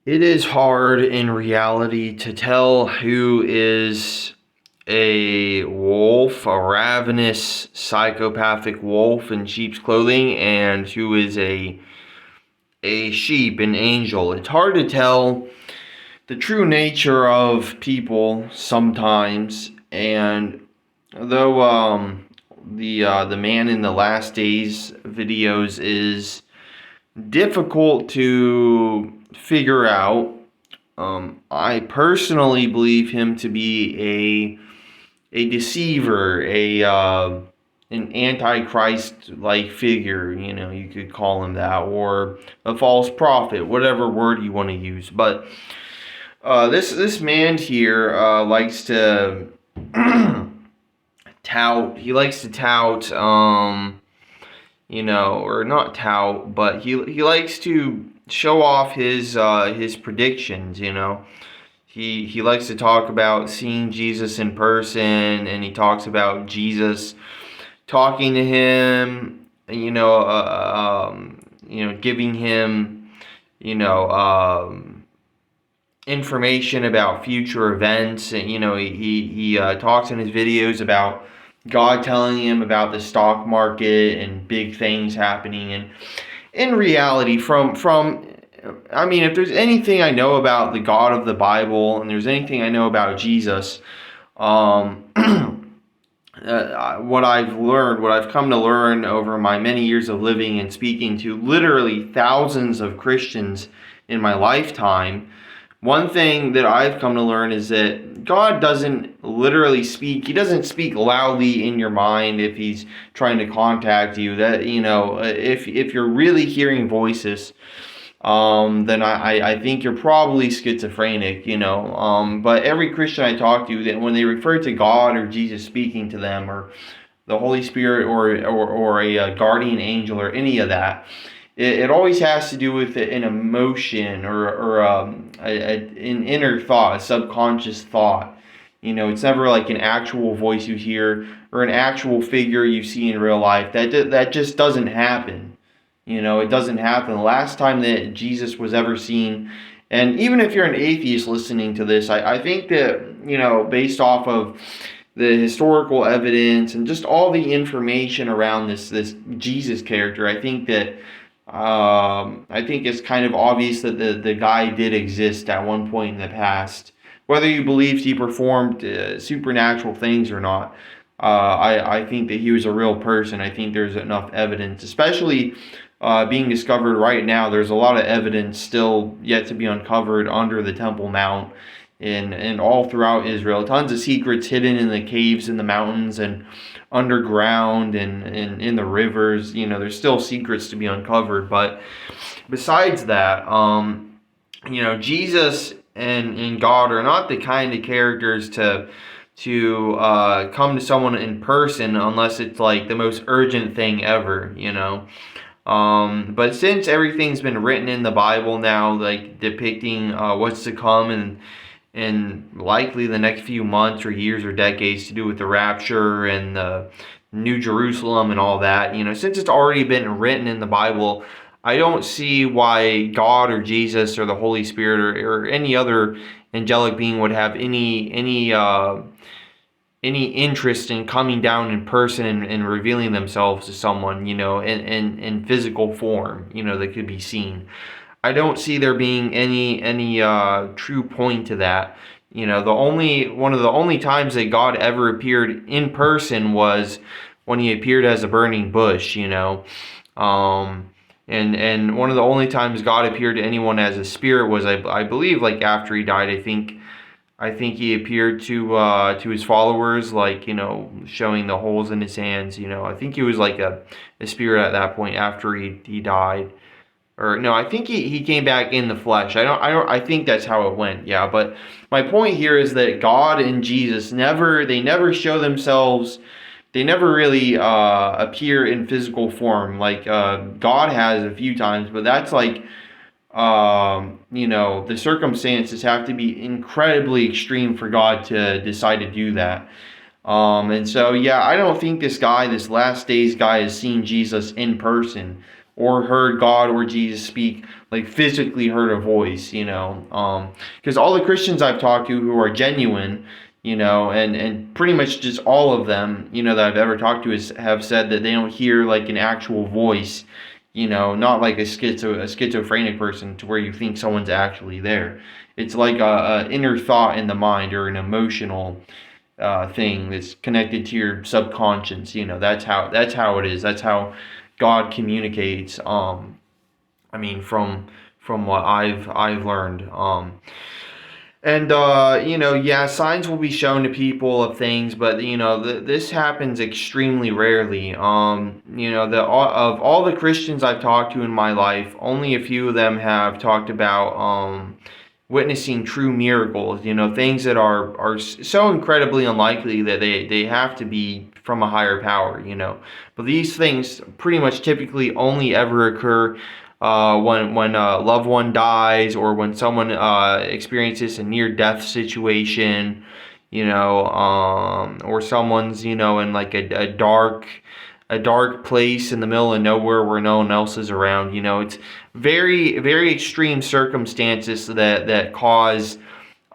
It is hard in reality to tell who is a wolf, a ravenous, psychopathic wolf in sheep's clothing, and who is a sheep, an angel. It's hard to tell the true nature of people sometimes, and though the man in the last days videos is difficult to figure out. I personally believe him to be a deceiver, an antichrist-like figure. You could call him that, or a false prophet, whatever word you want to use. But this man here likes to tout. He likes to tout. Or not tout, but he likes to show off his predictions. He likes to talk about seeing Jesus in person, and he talks about Jesus talking to him. Giving him, information about future events. And he talks in his videos about God telling him about the stock market and big things happening. And in reality, if there's anything I know about the God of the Bible, and there's anything I know about Jesus, what I've come to learn over my many years of living and speaking to literally thousands of Christians in my lifetime, one thing that I've come to learn is that God doesn't literally speak. He doesn't speak loudly in your mind if he's trying to contact you. That, if you're really hearing voices, then I think you're probably schizophrenic, But every Christian I talk to, that when they refer to God or Jesus speaking to them, or the Holy Spirit, or a guardian angel, or any of that, it always has to do with an emotion, or an inner thought, a subconscious thought. It's never like an actual voice you hear or an actual figure you see in real life. That just doesn't happen. It doesn't happen. The last time that Jesus was ever seen, and even if you're an atheist listening to this, I think that, based off of the historical evidence and just all the information around this Jesus character, I think it's kind of obvious that the guy did exist at one point in the past. Whether you believed he performed supernatural things or not, I think that he was a real person. I think there's enough evidence, especially being discovered right now. There's a lot of evidence still yet to be uncovered under the Temple Mount and all throughout Israel. Tons of secrets hidden in the caves in the mountains and underground and in the rivers. There's still secrets to be uncovered. But besides that, Jesus and God are not the kind of characters to come to someone in person unless it's like the most urgent thing ever. But since everything's been written in the Bible now, like depicting what's to come and likely the next few months or years or decades, to do with the rapture and the New Jerusalem and all that, since it's already been written in the Bible, I don't see why God or Jesus or the Holy Spirit or any other angelic being would have any interest in coming down in person and revealing themselves to someone, in physical form, that could be seen. I don't see there being any true point to that. One of the only times that God ever appeared in person was when he appeared as a burning bush, and one of the only times God appeared to anyone as a spirit was, I believe, like after he died. I think he appeared to his followers, like, showing the holes in his hands. I think he was like a spirit at that point after he died. Or no, I think he came back in the flesh. I think that's how it went. Yeah, but my point here is that God and Jesus never show themselves. They never really appear in physical form. Like God has a few times, but that's like the circumstances have to be incredibly extreme for God to decide to do that. And so, yeah, I don't think this last days guy has seen Jesus in person or heard God or Jesus speak, like physically heard a voice, because all the Christians I've talked to who are genuine, and pretty much just all of them, that I've ever talked to have said that they don't hear like an actual voice, not like a schizophrenic person to where you think someone's actually there. It's like a inner thought in the mind, or an emotional thing that's connected to your subconscious. That's how it is. That's how God communicates. From what I've learned. And yeah, signs will be shown to people of things, but this happens extremely rarely. Of all the Christians I've talked to in my life, only a few of them have talked about witnessing true miracles. Things that are so incredibly unlikely that they have to be from a higher power. But these things pretty much typically only ever occur when a loved one dies, or when someone experiences a near-death situation, or someone's in like a dark place in the middle of nowhere where no one else is around. It's very, very extreme circumstances that cause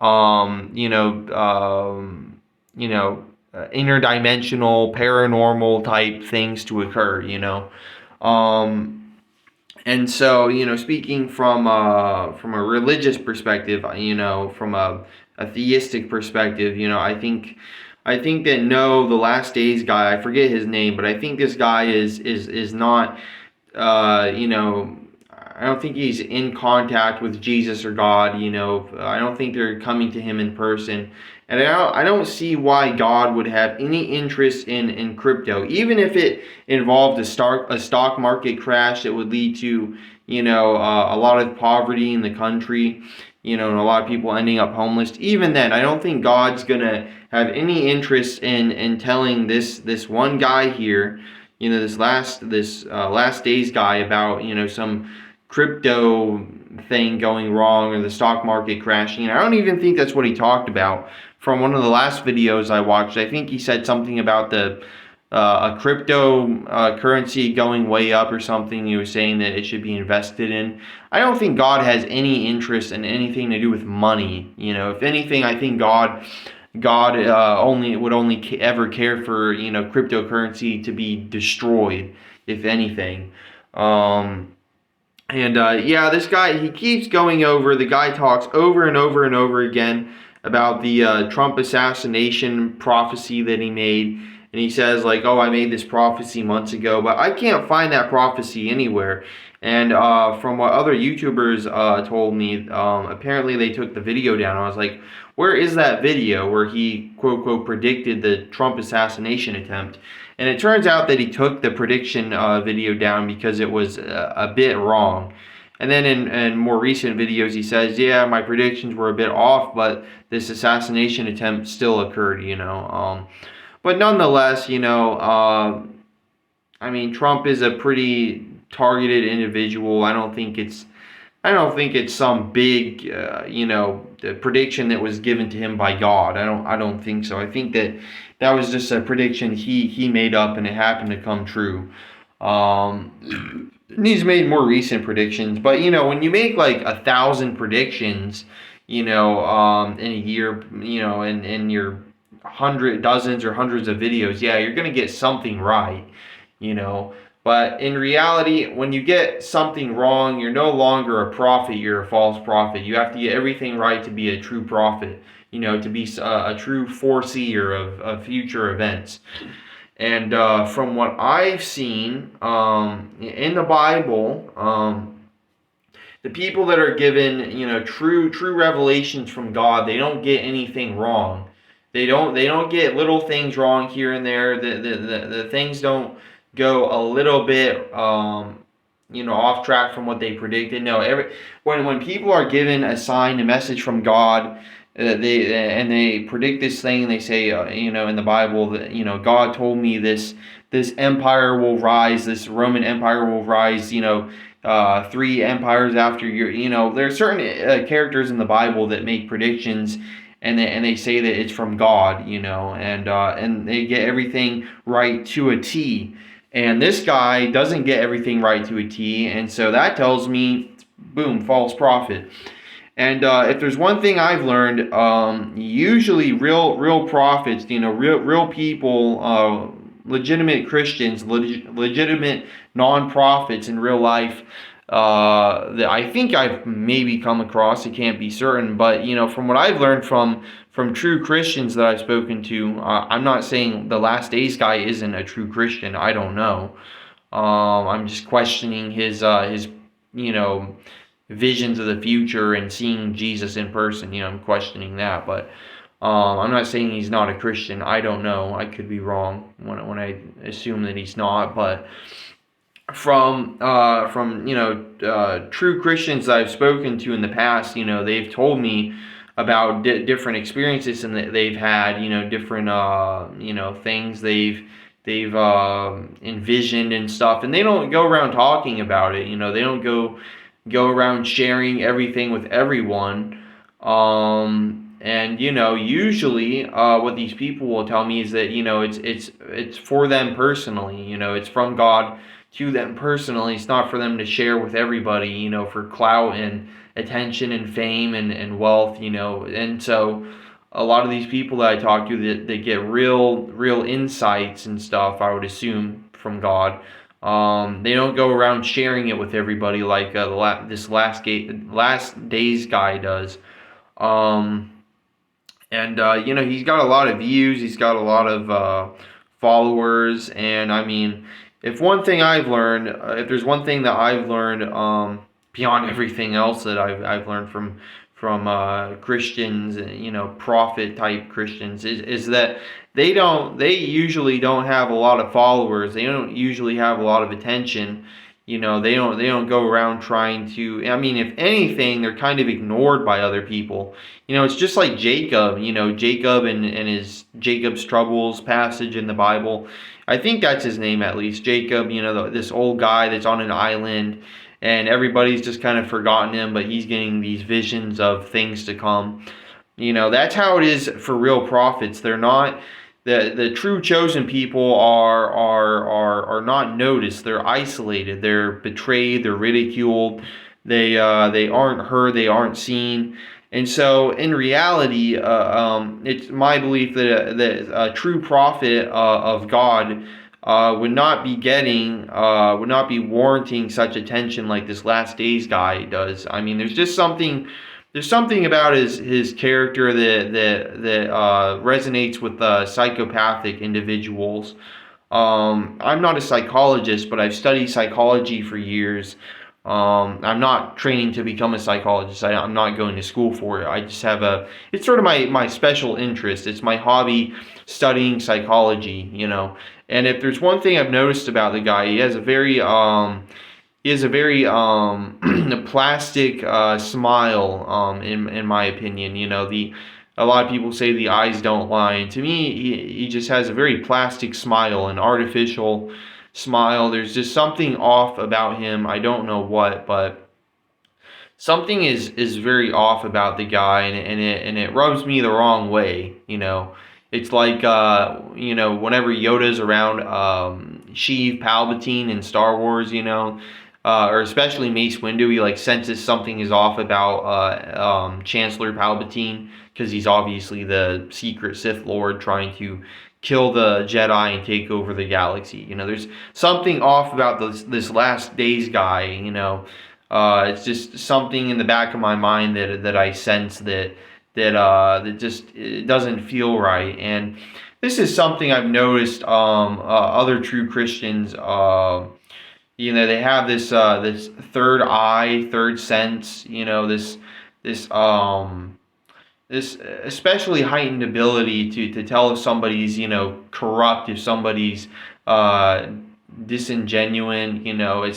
interdimensional, paranormal type things to occur. And so, speaking from a religious perspective, from a theistic perspective, I think that no, the last days guy, I forget his name, but I think this guy is not, I don't think he's in contact with Jesus or God. I don't think they're coming to him in person. And I don't see why God would have any interest in crypto, even if it involved a stock market crash that would lead to, a lot of poverty in the country, and a lot of people ending up homeless. Even then, I don't think God's gonna have any interest in telling this one guy here, this last days guy about, some crypto thing going wrong or the stock market crashing. And I don't even think that's what he talked about. From one of the last videos I watched, I think he said something about a crypto currency going way up or something. He was saying that it should be invested in. I don't think God has any interest in anything to do with money. If anything, I think God only ever care for cryptocurrency to be destroyed, if anything. Yeah, this guy, he keeps going over. The guy talks over and over and over again about the Trump assassination prophecy that he made. And he says, like, oh, I made this prophecy months ago, but I can't find that prophecy anywhere. And from what other YouTubers told me, apparently they took the video down. I was like, where is that video where he, quote, quote, predicted the Trump assassination attempt? And it turns out that he took the prediction video down because it was a bit wrong. And then in more recent videos, he says, yeah, my predictions were a bit off, but this assassination attempt still occurred, But nonetheless, Trump is a pretty targeted individual. I don't think it's some big, the prediction that was given to him by God. I don't think so. I think that was just a prediction he made up, and it happened to come true. And he's made more recent predictions, but when you make like 1,000 predictions, in a year, in your dozens or hundreds of videos, yeah, you're gonna get something right, But in reality, when you get something wrong, you're no longer a prophet, you're a false prophet. You have to get everything right to be a true prophet, to be a true foreseer of future events. And from what I've seen in the Bible, the people that are given, true revelations from God, they don't get anything wrong. They don't get little things wrong here and there. The things don't go a little bit off track from what they predicted. No, when people are given a sign, a message from God, they predict this thing, and they say in the Bible that God told me this empire will rise, this Roman Empire will rise, 3 empires after there are certain characters in the Bible that make predictions, and they say that it's from God, and they get everything right to a T. And this guy doesn't get everything right to a T, and so that tells me, boom, false prophet. And if there's one thing I've learned, usually real prophets, real people, legitimate Christians, legitimate non-prophets in real life, that I think I've maybe come across. I can't be certain, but from what I've learned from true Christians that I've spoken to, I'm not saying the Last Days guy isn't a true Christian. I don't know. I'm just questioning his visions of the future and seeing Jesus in person. I'm questioning that, but I'm not saying he's not a Christian. I don't know. I could be wrong when I assume that he's not, but from true Christians that I've spoken to in the past, they've told me about different experiences and that they've had, different things they've envisioned and stuff, and they don't go around talking about it. They don't go around sharing everything with everyone. And usually what these people will tell me is that it's for them personally. It's from God to them personally. It's not for them to share with everybody, for clout and attention and fame and wealth. And so a lot of these people that I talk to, that they get real insights and stuff, I would assume, from God. They don't go around sharing it with everybody like this last days guy does. He's got a lot of views. He's got a lot of followers. And I mean, if there's one thing that I've learned, beyond everything else that I've learned from Christians, prophet type Christians, is that they usually don't have a lot of followers. They don't usually have a lot of attention. They don't go around trying to. I mean, if anything, they're kind of ignored by other people. It's just like Jacob. Jacob and his Jacob's troubles passage in the Bible. I think that's his name, at least, Jacob. This old guy that's on an island, and everybody's just kind of forgotten him, but he's getting these visions of things to come. That's how it is for real prophets. They're not. The true chosen people are not noticed. They're isolated. They're betrayed. They're ridiculed. They aren't heard. They aren't seen. And so, in reality, it's my belief that a true prophet of God would not be warranting such attention like this Last Days guy does. I mean, there's something about his character that resonates with psychopathic individuals. I'm not a psychologist, but I've studied psychology for years. I'm not training to become a psychologist. I'm not going to school for it. I just have it's sort of my special interest. It's my hobby, studying psychology, And if there's one thing I've noticed about the guy, he has a very plastic smile, in my opinion. A lot of people say the eyes don't lie, and to me, he just has a very plastic smile, an artificial smile. There's just something off about him. I don't know what, but something is very off about the guy, and it rubs me the wrong way. It's like whenever Yoda's around Sheev Palpatine in Star Wars, or especially Mace Windu, he senses something is off about Chancellor Palpatine, because he's obviously the secret Sith Lord trying to kill the Jedi and take over the galaxy. There's something off about this Last Days guy. It's just something in the back of my mind that I sense that just it doesn't feel right. And this is something I've noticed other true Christians. They have this third eye, third sense. This especially heightened ability to tell if somebody's corrupt, if somebody's disingenuine.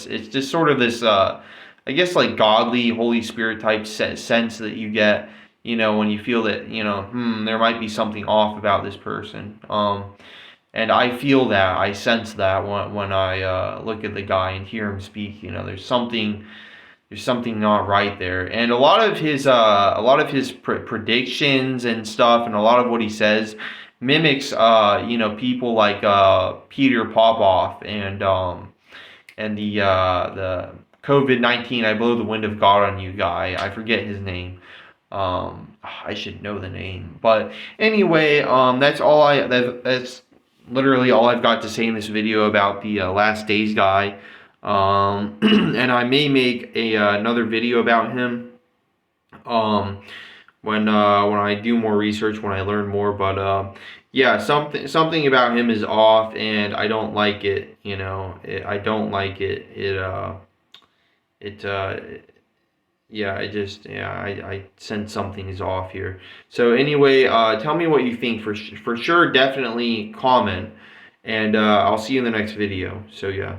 It's just sort of this I guess godly Holy Spirit type sense that you get when you feel that there might be something off about this person. And I feel that, I sense that when I look at the guy and hear him speak. There's something not right there. And a lot of his predictions and stuff, and a lot of what he says mimics people like Peter Popoff and the COVID-19 I blow the wind of God on you guy. I forget his name. I should know the name. But anyway, that's literally all I've got to say in this video about the last days guy. And I may make another video about him um, when I do more research, when I learn more. But yeah, something about him is off, and I don't like it. I don't like it. It yeah, I sense something is off here. So anyway, tell me what you think. For sure, definitely comment, and I'll see you in the next video. So yeah.